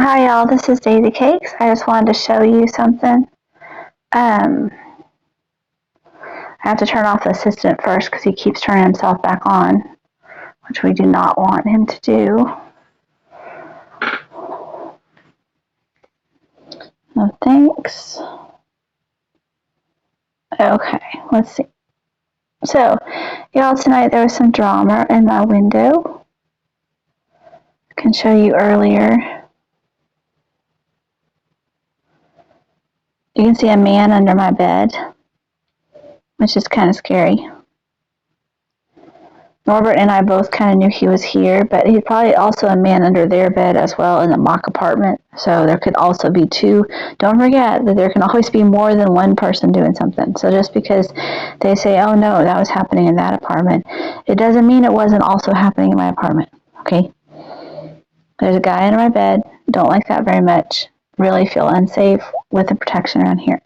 Hi y'all, this is Daisycakes. I just wanted to show you something. I have to turn off the assistant first because he keeps turning himself back on, which we do not want him to do. No thanks. Okay, let's see. So, y'all, tonight there was some drama in my window. I can show you earlier. You can see a man under my bed, which is kind of scary. Norbert and I both kind of knew he was here, but he's probably also a man under their bed as well in the mock apartment. So there could also be two. Don't forget that there can always be more than one person doing something. So just because they say, oh no, that was happening in that apartment, it doesn't mean it wasn't also happening in my apartment. Okay? There's a guy under my bed. Don't like that very much. Really feel unsafe with the protection around here.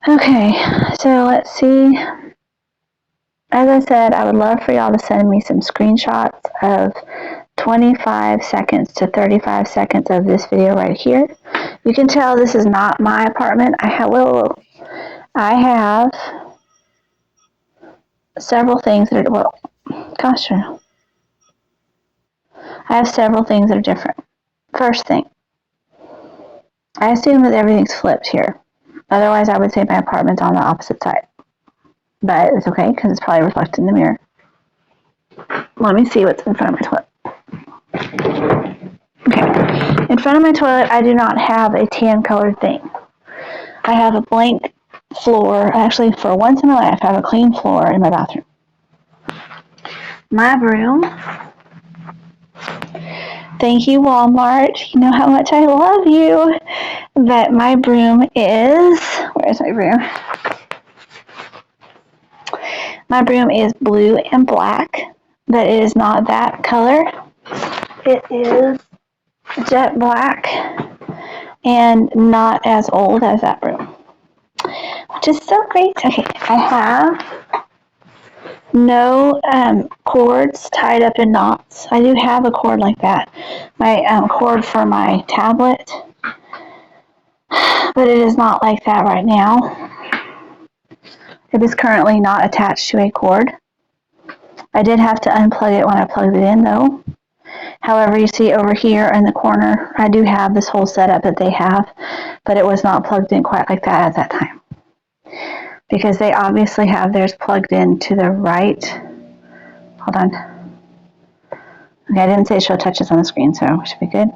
Okay, so let's see. As I said, I would love for y'all to send me some screenshots of 25 seconds to 35 seconds of this video right here. You can tell this is not my apartment. I have several things that are, I have several things that are different. First thing, I assume that everything's flipped here. Otherwise, I would say my apartment's on the opposite side. But it's okay, because it's probably reflected in the mirror. Let me see what's in front of my toilet. Okay, in front of my toilet, I do not have a tan colored thing. I have a blank floor. Actually, for once in my life, I have a clean floor in my bathroom. My broom. Thank you, Walmart. You know how much I love you. But my broom is, where's my broom? My broom is blue and black, but it is not that color. It is jet black and not as old as that broom, which is so great. Okay, I have no cords tied up in knots. I do have a cord like that. My cord for my tablet, but it is not like that right now. It is currently not attached to a cord. I did have to unplug it when I plugged it in though. However, you see over here in the corner, I do have this whole setup that they have, but it was not plugged in quite like that at that time. Because they obviously have theirs plugged in to the right. Hold on. Okay, I didn't say show touches on the screen, so it should be good.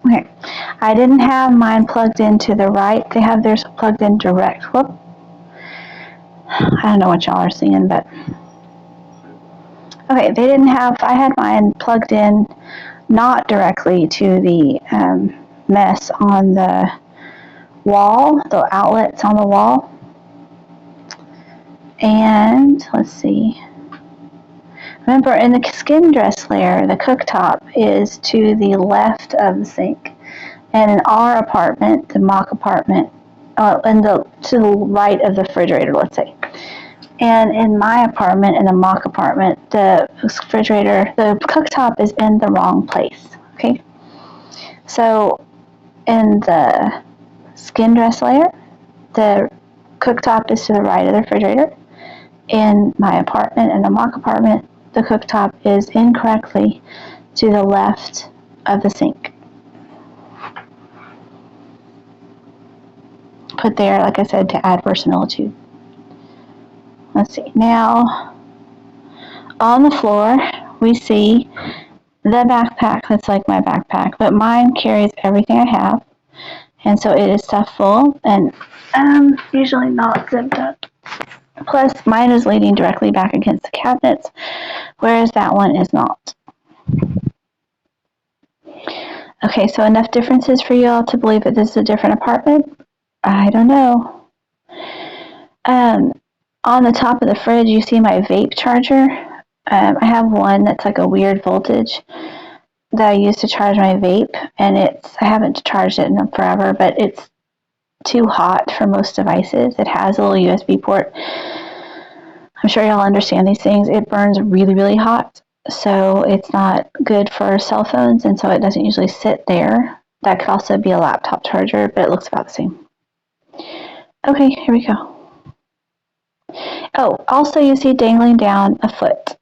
Okay, I didn't have mine plugged in to the right. They have theirs plugged in direct. Whoop. I don't know what y'all are seeing, but okay, they didn't have, I had mine plugged in not directly to the mess on the wall, the outlets on the wall. And let's see. Remember, in the skin dress layer, the cooktop is to the left of the sink. And in our apartment, the mock apartment, to the right of the refrigerator, let's say. And in my apartment, in the mock apartment, the refrigerator, the cooktop is in the wrong place, okay? So in the skin dress layer, the cooktop is to the right of the refrigerator. In my apartment, in the mock apartment, the cooktop is incorrectly to the left of the sink. Put there, like I said, to add verisimilitude. Let's see. Now, on the floor, we see the backpack that's like my backpack, but mine carries everything I have. And so it is stuffed full and usually not zipped up. Plus, mine is leaning directly back against the cabinets, whereas that one is not. Okay, so enough differences for y'all to believe that this is a different apartment? I don't know. On the top of the fridge, you see my vape charger. I have one that's like a weird voltage that I use to charge my vape, and I haven't charged it in forever, but it's too hot for most devices. It has a little USB port, I'm sure y'all understand these things. It burns really, really hot, so it's not good for cell phones, and so it doesn't usually sit there. That could also be a laptop charger, but it looks about the same. Okay, here we go. Oh, also you see dangling down a foot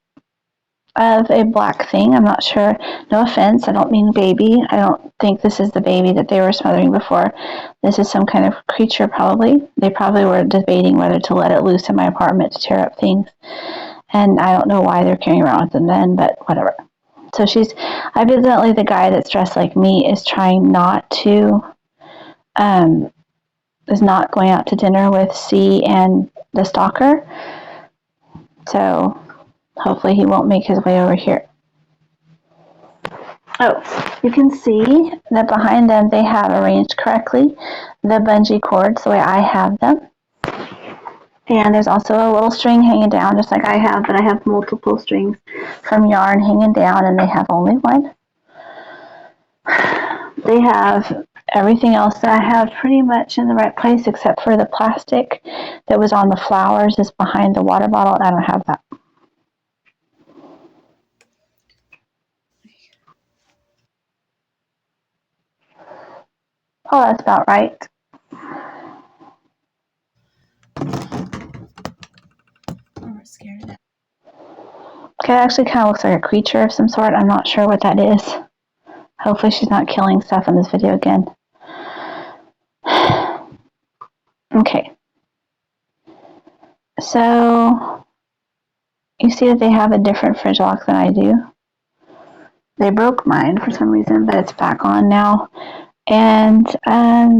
of a black thing. I'm not sure. No offense, I don't mean baby. I don't think this is the baby that they were smothering before. This is some kind of creature, probably. They probably were debating whether to let it loose in my apartment to tear up things. And I don't know why they're carrying around with them then, but whatever. So evidently the guy that's dressed like me is trying not to, is not going out to dinner with C and the stalker. So hopefully he won't make his way over here. Oh, you can see that behind them they have arranged correctly the bungee cords the way I have them. And there's also a little string hanging down just like I have, but I have multiple strings from yarn hanging down and they have only one. They have everything else that I have pretty much in the right place except for the plastic that was on the flowers is behind the water bottle. I don't have that. Oh, that's about right. I'm scared of that. Okay, it actually kind of looks like a creature of some sort. I'm not sure what that is. Hopefully she's not killing stuff in this video again. Okay. So, you see that they have a different fridge lock than I do. They broke mine for some reason, but it's back on now. And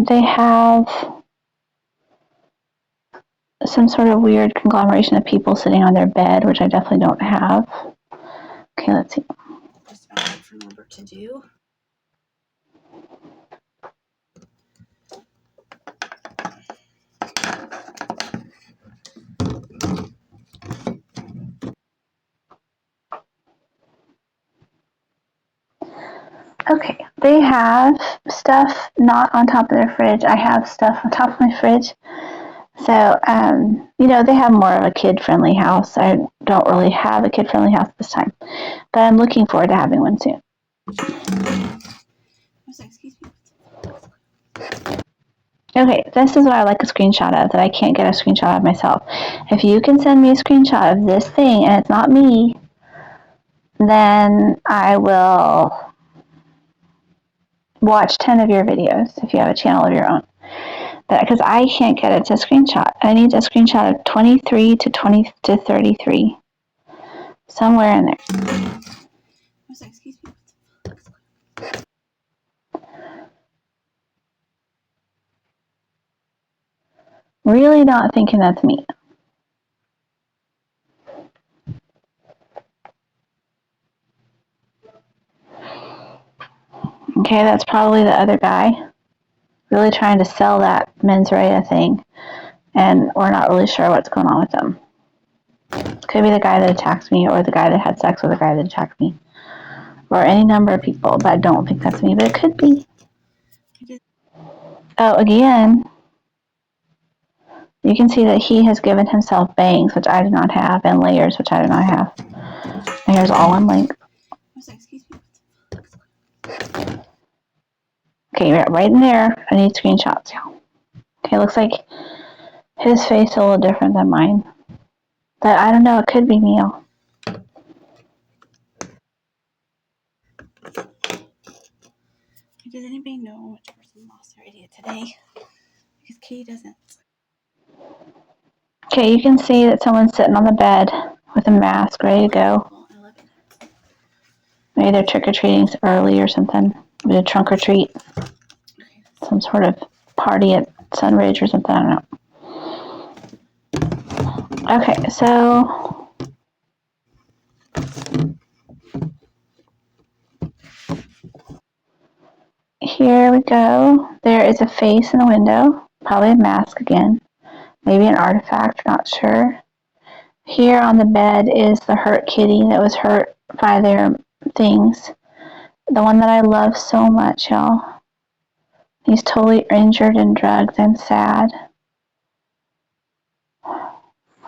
they have some sort of weird conglomeration of people sitting on their bed, which I definitely don't have. Okay, let's see. Just about wait for Norbert to do. Okay, they have stuff not on top of their fridge. I have stuff on top of my fridge. So, they have more of a kid-friendly house. I don't really have a kid-friendly house this time, but I'm looking forward to having one soon. Okay, this is what I like a screenshot of that I can't get a screenshot of myself. If you can send me a screenshot of this thing and it's not me, then I will watch 10 of your videos if you have a channel of your own. But because I can't get it to screenshot. I need a screenshot of 23 to 20 to 33. Somewhere in there. Excuse me. Really not thinking that's me. Okay, that's probably the other guy. Really trying to sell that mens rea thing. And we're not really sure what's going on with them. Could be the guy that attacked me or the guy that had sex with the guy that attacked me. Or any number of people, but I don't think that's me, but it could be. Oh, again, you can see that he has given himself bangs, which I do not have, and layers, which I do not have. And here's all on link. Okay, right in there. I need screenshots. Okay, looks like his face is a little different than mine. But I don't know, it could be me. Does anybody know which person lost their idiot today? Because Katie doesn't. Okay, you can see that someone's sitting on the bed with a mask ready to go. Maybe they're trick-or-treating early or something. Maybe a trunk or treat. Some sort of party at Sunridge or something, I don't know. Okay, so here we go. There is a face in the window, probably a mask again. Maybe an artifact, not sure. Here on the bed is the hurt kitty that was hurt by their things. The one that I love so much, y'all. He's totally injured and drugged and sad.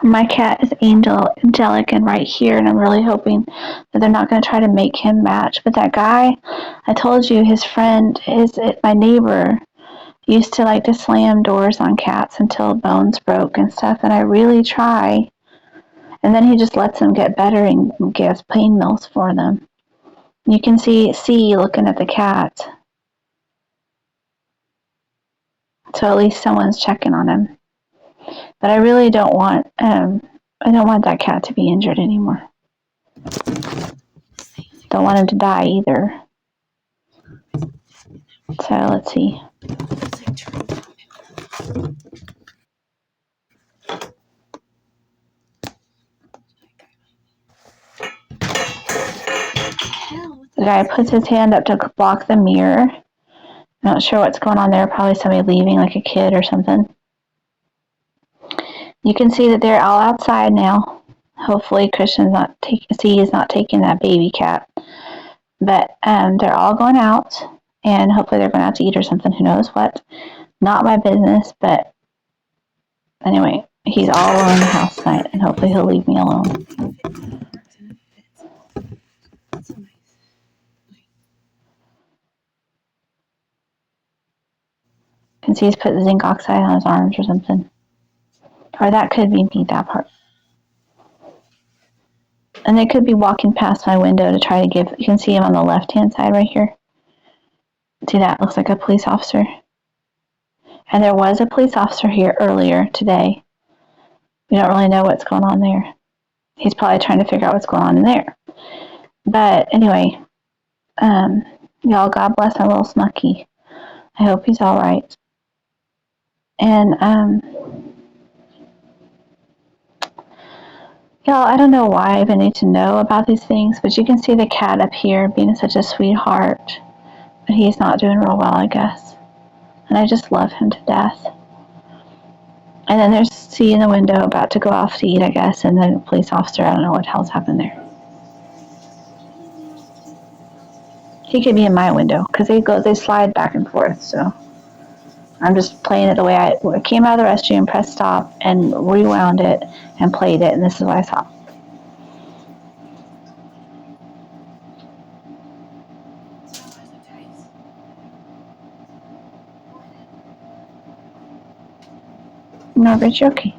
My cat is angelic and right here, and I'm really hoping that they're not going to try to make him match. But that guy, I told you, his friend, my neighbor, used to like to slam doors on cats until bones broke and stuff, and I really try. And then he just lets them get better and gives pain mills for them. You can see looking at the cat. So at least someone's checking on him. But I really don't want that cat to be injured anymore. Don't want him to die either. So let's see. The guy puts his hand up to block the mirror. I'm not sure what's going on there. Probably somebody leaving, like a kid or something. You can see that they're all outside now. Hopefully Christian's not is not taking that baby cat. But they're all going out, and hopefully they're going out to eat or something. Who knows what? Not my business, but anyway, he's all alone in the house tonight, and hopefully he'll leave me alone. You can see he's put zinc oxide on his arms or something. Or that could be me, that part. And they could be walking past my window to try to you can see him on the left-hand side right here. See that? Looks like a police officer. And there was a police officer here earlier today. We don't really know what's going on there. He's probably trying to figure out what's going on in there. But anyway, y'all, God bless my little Snucky. I hope he's all right. And y'all, I don't know why I even need to know about these things, but you can see the cat up here being such a sweetheart. But he's not doing real well, I guess. And I just love him to death. And then there's C in the window about to go off to eat, I guess, and the police officer, I don't know what the hell's happened there. He could be in my window, because they slide back and forth, so I'm just playing it the way I came out of the restroom, pressed stop, and rewound it, and played it, and this is what I saw. No, but you're okay.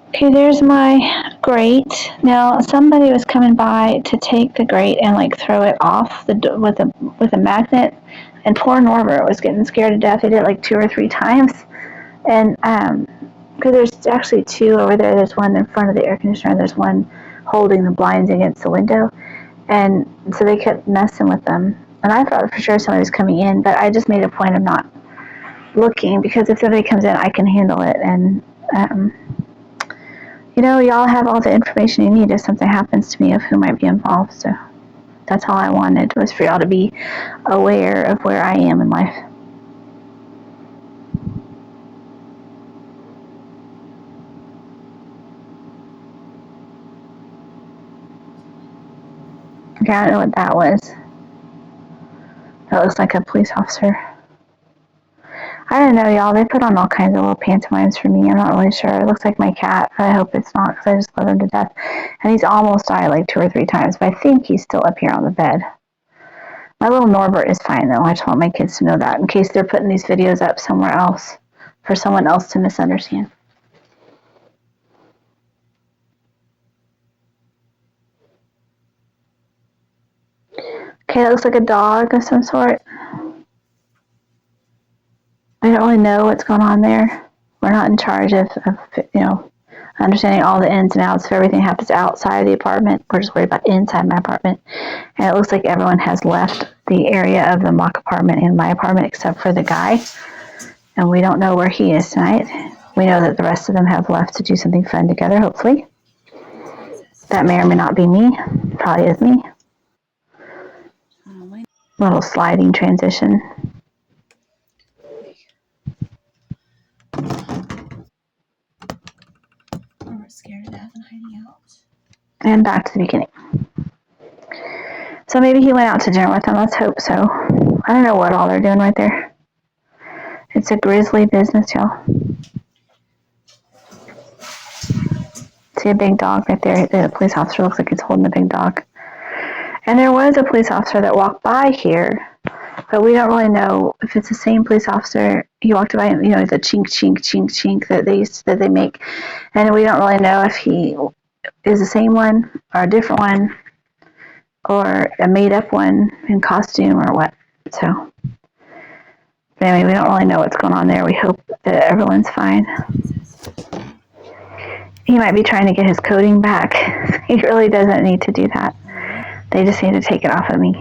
Okay, there's my grate. Now, somebody was coming by to take the grate and like throw it off with a magnet, and poor Norbert was getting scared to death. He did it like 2 or 3 times, and because there's actually 2 over there. There's one in front of the air conditioner. There's one holding the blinds against the window, and so they kept messing with them. And I thought for sure somebody was coming in, but I just made a point of not looking, because if somebody comes in, I can handle it. And y'all have all the information you need if something happens to me of who might be involved. So that's all I wanted, was for y'all to be aware of where I am in life. Okay, I don't know what that was. That looks like a police officer. I don't know, y'all. They put on all kinds of little pantomimes for me. I'm not really sure. It looks like my cat. I hope it's not, because I just love him to death. And he's almost died like 2 or 3 times, but I think he's still up here on the bed. My little Norbert is fine, though. I just want my kids to know that, in case they're putting these videos up somewhere else for someone else to misunderstand. Okay, that looks like a dog of some sort. I don't really know what's going on there. We're not in charge of understanding all the ins and outs. If everything happens outside of the apartment, we're just worried about inside my apartment. And it looks like everyone has left the area of the mock apartment and my apartment except for the guy. And we don't know where he is tonight. We know that the rest of them have left to do something fun together, hopefully. That may or may not be me. Probably is me. Little sliding transition. We're scared to death and hiding out. And back to the beginning. So maybe he went out to dinner with them. Let's hope so. I don't know what all they're doing right there. It's a grisly business, y'all. See a big dog right there? The police officer looks like he's holding a big dog. And there was a police officer that walked by here, but we don't really know if it's the same police officer. He walked by, you know, the chink, chink, chink, chink that they make, and we don't really know if he is the same one or a different one or a made-up one in costume or what. So, anyway, we don't really know what's going on there. We hope that everyone's fine. He might be trying to get his coding back. He really doesn't need to do that. They just need to take it off of me.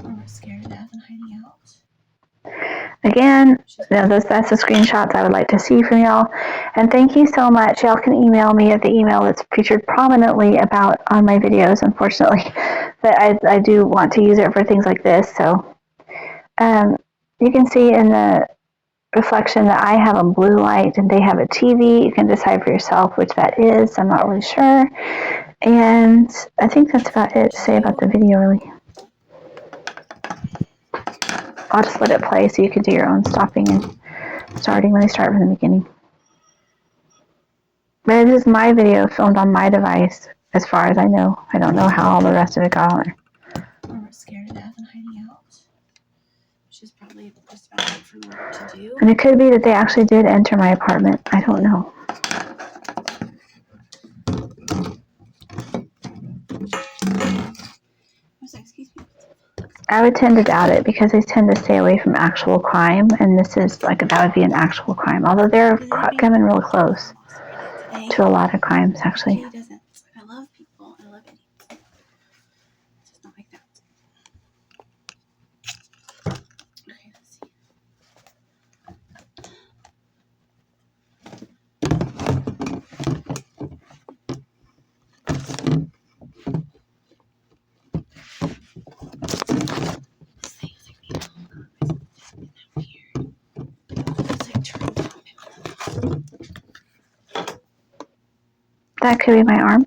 We're scared to death and hiding out. Again, that's the screenshots I would like to see from y'all. And thank you so much. Y'all can email me at the email that's featured prominently about on my videos, unfortunately. But I do want to use it for things like this. So you can see in the reflection that I have a blue light and they have a TV. You can decide for yourself which that is. I'm not really sure. And I think that's about it to say about the video, really. I'll just let it play so you can do your own stopping and starting when I start from the beginning. But it is my video filmed on my device, as far as I know. I don't know how all the rest of it got on there. We're scared to death and hiding out. Which is probably just about it for Norbert to do. And it could be that they actually did enter my apartment. I don't know. Excuse me. I would tend to doubt it because they tend to stay away from actual crime, and this is like that would be an actual crime. Although they're coming real close to a lot of crimes, actually. He doesn't. I love people. I love it. It's just not like that. Okay, let's see. That could be my arm.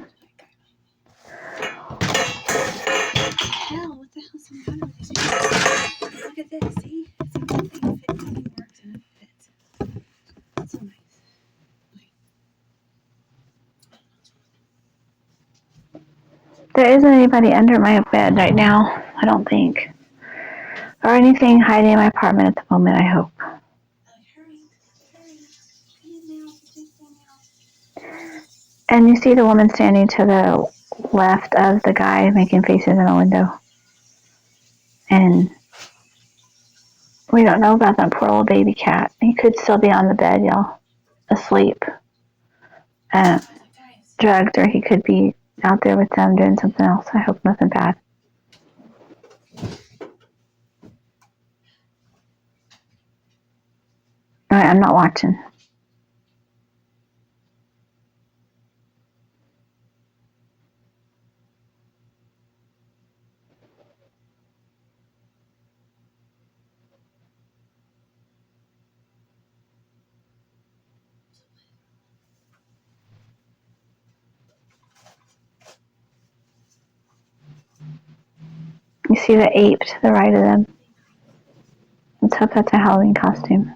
Hell, what the hell's the matter with this? Look at this, see? It's like nothing fits, nothing works, and it fits. That's so nice. There isn't anybody under my bed right now, I don't think. Or anything hiding in my apartment at the moment, I hope. And you see the woman standing to the left of the guy making faces in a window. And we don't know about that poor old baby cat. He could still be on the bed, y'all, asleep, drugged, or he could be out there with them doing something else. I hope nothing bad. All right, I'm not watching. You see the ape to the right of them. Let's hope that's a Halloween costume.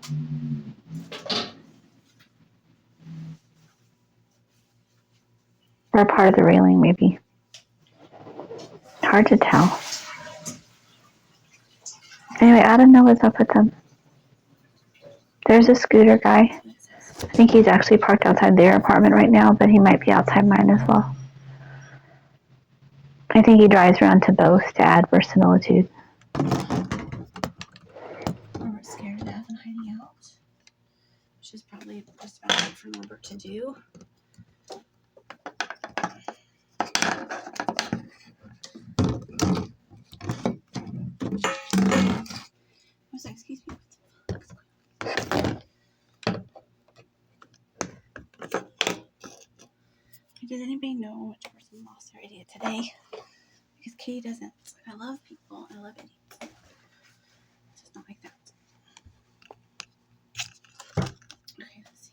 Or a part of the railing, maybe. Hard to tell. Anyway, I don't know what's up with them. There's a scooter guy. I think he's actually parked outside their apartment right now, but he might be outside mine as well. I think he drives around to both to add verisimilitude. We're scared to death and hiding out. Which is probably just about it for Norbert to do. Excuse me. Does anybody know which person lost their idiot today? Because Katie doesn't. I love people. I love idiots. It's just not like that. Okay, let's see.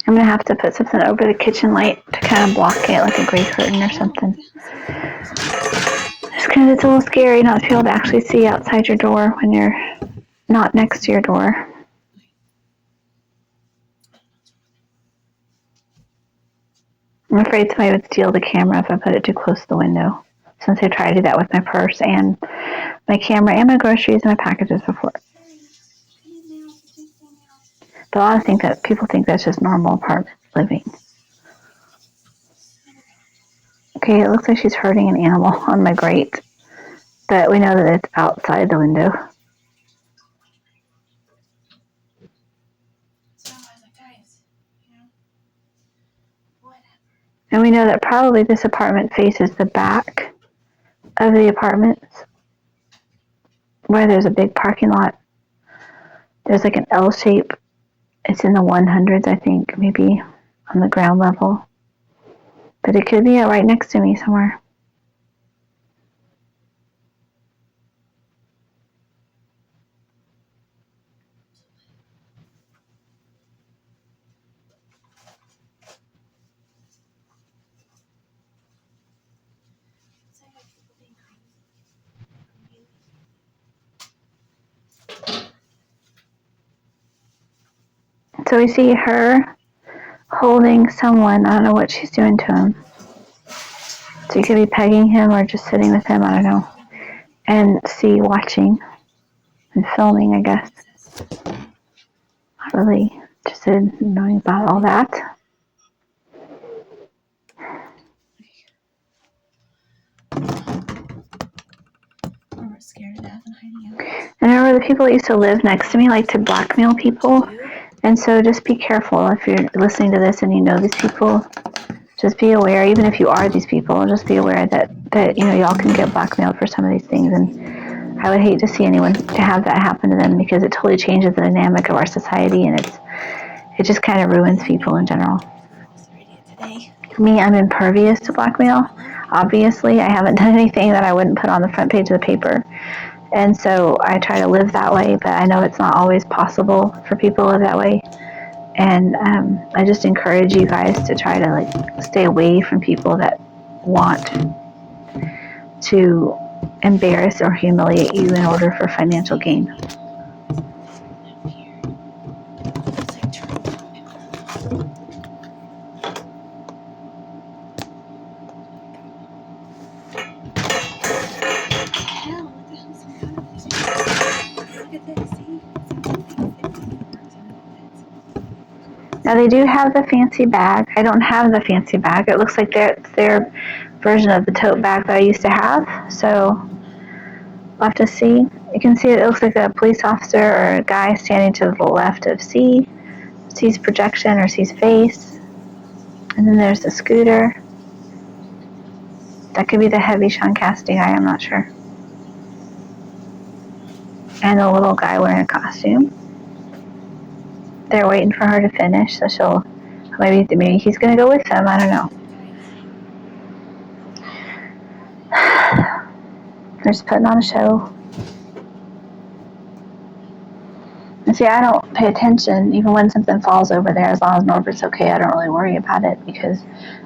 I'm gonna have to put something over the kitchen light to kind of block it, like a gray curtain or something. Just because it's a little scary not to be able to actually see outside your door when you're not next to your door. I'm afraid somebody would steal the camera if I put it too close to the window, since they tried to do that with my purse and my camera and my groceries and my packages before. But I think that people think that's just normal apartment living. Okay, it looks like she's hurting an animal on my grate, but we know that it's outside the window. And we know that probably this apartment faces the back of the apartments, where there's a big parking lot. There's like an L shape. It's in the 100s, I think, maybe on the ground level. But it could be right next to me somewhere. So we see her holding someone. I don't know what she's doing to him. So you could be pegging him or just sitting with him, I don't know. And see watching and filming, I guess. Not really interested in knowing about all that. Scared to death and hiding out. And I remember the people that used to live next to me like to blackmail people. And so just be careful if you're listening to this and you know these people. Just be aware, even if you are these people, just be aware that y'all can get blackmailed for some of these things. And I would hate to see anyone to have that happen to them, because it totally changes the dynamic of our society, and it just kind of ruins people in general. Me, I'm impervious to blackmail. Obviously, I haven't done anything that I wouldn't put on the front page of the paper. And so I try to live that way, but I know it's not always possible for people to live that way. And I just encourage you guys to try to stay away from people that want to embarrass or humiliate you in order for financial gain. Now they do have the fancy bag. I don't have the fancy bag. It looks like their version of the tote bag that I used to have. So we'll have to see. You can see it looks like a police officer or a guy standing to the left of C. C's projection or C's face. And then there's the scooter. That could be the heavy Sean Cassidy guy, I'm not sure. And a little guy wearing a costume. They're waiting for her to finish, so maybe he's gonna go with them, I don't know. They're just putting on a show. And see, I don't pay attention, even when something falls over there. As long as Norbert's okay, I don't really worry about it, because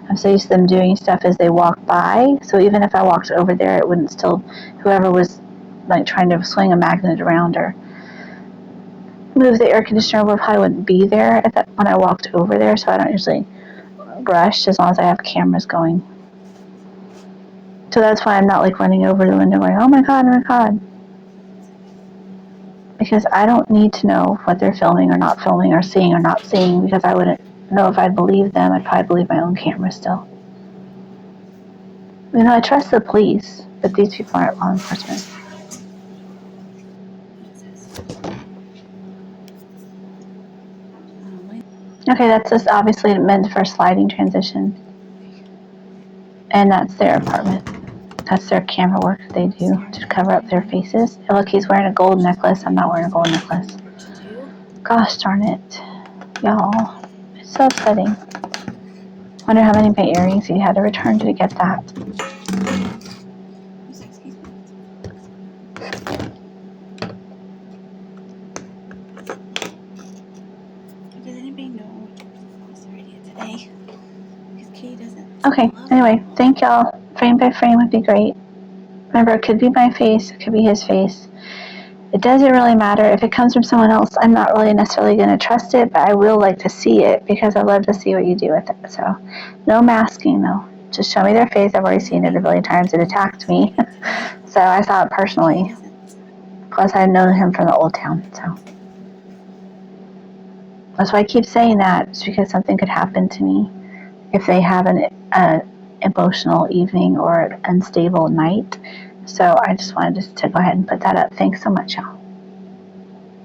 I'm so used to them doing stuff as they walk by. So even if I walked over there, it wouldn't still, whoever was trying to swing a magnet around or move the air conditioner over probably wouldn't be there when I walked over there. So I don't usually rush as long as I have cameras going. So that's why I'm not running over the window going, oh my God. Because I don't need to know what they're filming or not filming or seeing or not seeing, because I wouldn't know if I'd believe them. I'd probably believe my own camera still. I trust the police, but these people aren't law enforcement. Okay, that's just obviously meant for a sliding transition. And that's their apartment. That's their camera work they do to cover up their faces. And look, he's wearing a gold necklace. I'm not wearing a gold necklace. Gosh darn it. Y'all. It's so upsetting. Wonder how many of my earrings he had to return to get that. Does anybody know what the He doesn't. Okay, anyway, thank y'all. Frame by frame would be great. Remember, it could be my face, it could be his face. It doesn't really matter. If it comes from someone else, I'm not really necessarily going to trust it, but I will like to see it because I love to see what you do with it. So, no masking though. Just show me their face. I've already seen it a billion times. It attacked me. So I saw it personally. Plus, I know him from the old town. So that's why I keep saying that. It's because something could happen to me if they have an emotional evening or an unstable night. So I just wanted to go ahead and put that up. Thanks so much, y'all.